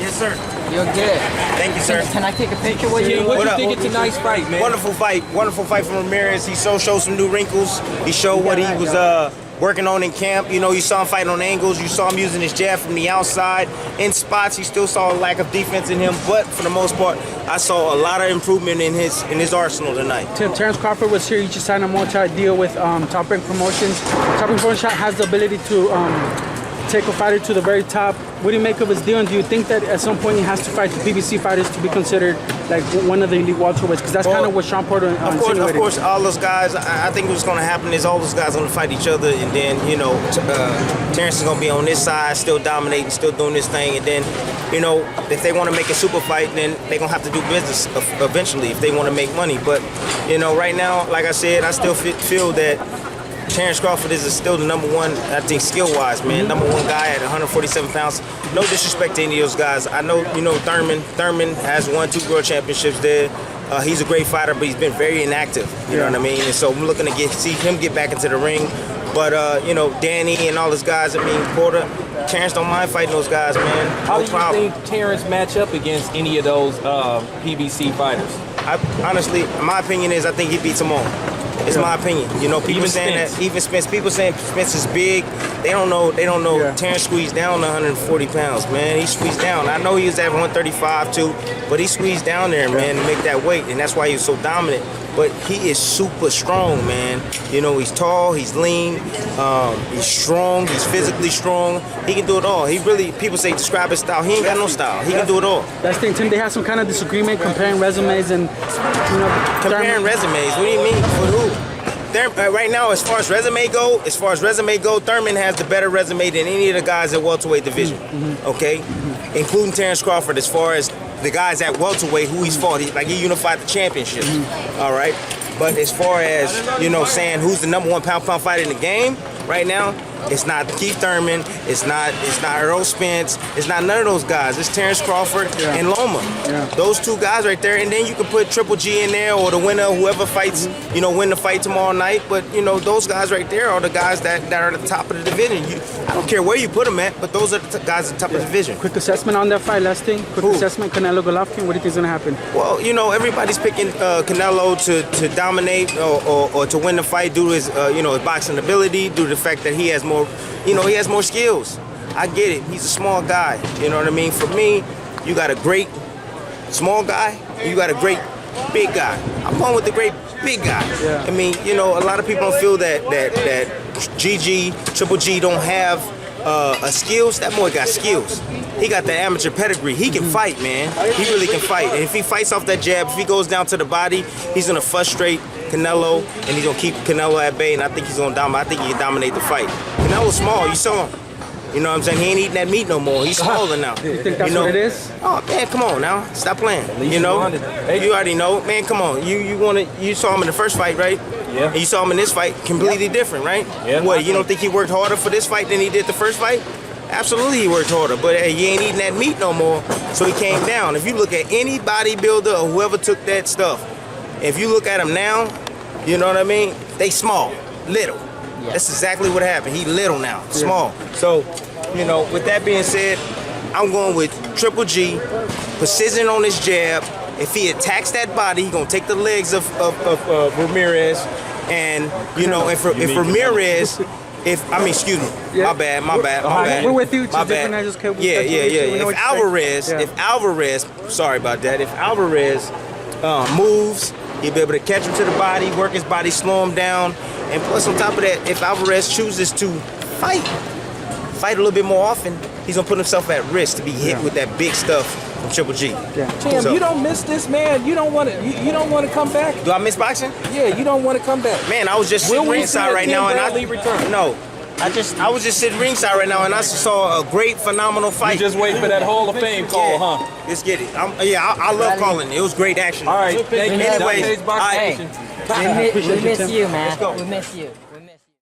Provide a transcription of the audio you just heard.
Yes, sir. You're good. Thank you, sir. Can I take a picture with you? What do you think of tonight's fight, man? Wonderful fight from Ramirez. He showed some new wrinkles. He showed what he was working on in camp. You know, you saw him fighting on angles. You saw him using his jab from the outside. In spots, you still saw a lack of defense in him, but for the most part, I saw a lot of improvement in his arsenal tonight. Terrence Crawford was here. He just signed a multi-deal with Top Rank Promotions. Top Rank Promotions has the ability to take a fighter to the very top. What do you make of his deal? And do you think that at some point he has to fight the PBC fighters to be considered like one of the elite welterweights? Because that's kind of what Sean Porter Of course, all those guys. I think what's going to happen is all those guys are going to fight each other, and then Terrence is going to be on this side, still dominating, still doing this thing, and then if they want to make a super fight, then they're going to have to do business eventually if they want to make money. But right now, like I said, I still feel that Terrence Crawford is still the #1, I think, skill-wise, man. #1 guy at 147 pounds. No disrespect to any of those guys. I know, Thurman. Thurman has won 2 world championships there. He's a great fighter, but he's been very inactive. You know what I mean? And so I'm looking to see him get back into the ring. But Danny and all those guys. I mean, Porter, Terrence don't mind fighting those guys, man. How do you think Terrence match up against any of those PBC fighters? Honestly, my opinion is I think he beats them all. It's my opinion. People even saying Spence. that even Spence. People saying Spence is big. They don't know. Yeah. Terrence squeezed down to 140 pounds, man. He squeezed down. I know he was at 135 too, but he squeezed down there, man, to make that weight, and that's why he was so dominant. But he is super strong, man. He's tall, he's lean, he's strong, he's physically strong. He can do it all. People say describe his style. He ain't got no style. He can do it all. That's the thing, Tim. They had some kind of disagreement comparing resumes and Comparing resumes. What do you mean? For who? Right now, as far as resume go, Thurman has the better resume than any of the guys at welterweight division. Okay, including Terrence Crawford. As far as the guys at welterweight who he's fought, he unified the championship. All right, but as far as saying who's the #1 pound fighter in the game right now, it's not Keith Thurman. It's not Earl Spence. It's not none of those guys. It's Terrence Crawford and Loma. Yeah. Those 2 guys right there, and then you can put Triple G in there or the winner, whoever fights, win the fight tomorrow night. But those guys right there are the guys that are at the top of the division. I don't care where you put them at, but those are the guys at the top of the division. Quick assessment on that fight, last thing. Quick assessment, Canelo Golovkin. What do you think is gonna happen? Well, everybody's picking Canelo to dominate or to win the fight due to his his boxing ability, due to the fact that he has more. He has more skills. I get it. He's a small guy. You know what I mean? For me, you got a great small guy, and you got a great big guy. I'm going with the great big guy. Yeah. I mean, a lot of people don't feel that Triple G don't have skills. That boy got skills. He got the amateur pedigree. He can fight, man. He really can fight. And if he fights off that jab, if he goes down to the body, he's gonna frustrate Canelo, and he's gonna keep Canelo at bay. And I think he's gonna dominate. I think he can dominate the fight. Canelo's small. You saw him. You know what I'm saying? He ain't eating that meat no more. He's smaller now. You think that's what it is? Oh man, come on now. Stop playing. You already know. Man, come on. You saw him in the first fight, right? Yeah. And you saw him in this fight, completely different, right? Yeah. What, you don't think he worked harder for this fight than he did the first fight? Absolutely he worked harder, but he ain't eating that meat no more, so he came down. If you look at any bodybuilder or whoever took that stuff, if you look at him now, you know what I mean? They small, little. Yeah. That's exactly what happened. He little now, small. So, with that being said, I'm going with Triple G, precision on his jab. If he attacks that body, he's gonna take the legs of Ramirez, and if Ramirez. Excuse me. My bad. We're with you. My bad. Yeah. If Alvarez, sorry about that. If Alvarez moves, he'll be able to catch him to the body, work his body, slow him down, and plus on top of that, if Alvarez chooses to fight a little bit more often, he's gonna put himself at risk to be hit with that big stuff from Triple G. Yeah. Tim, you don't miss this, man. You don't want to come back. Do I miss boxing? Yeah, you don't want to come back. Man, I was just sitting ringside right now, and I was just sitting ringside right now, and I saw a great, phenomenal fight. You just wait for that Hall of Fame call, huh? Let's get it. I love calling. It was great action. All right, thank you. Anyways, Hey, we miss you, man. We miss you.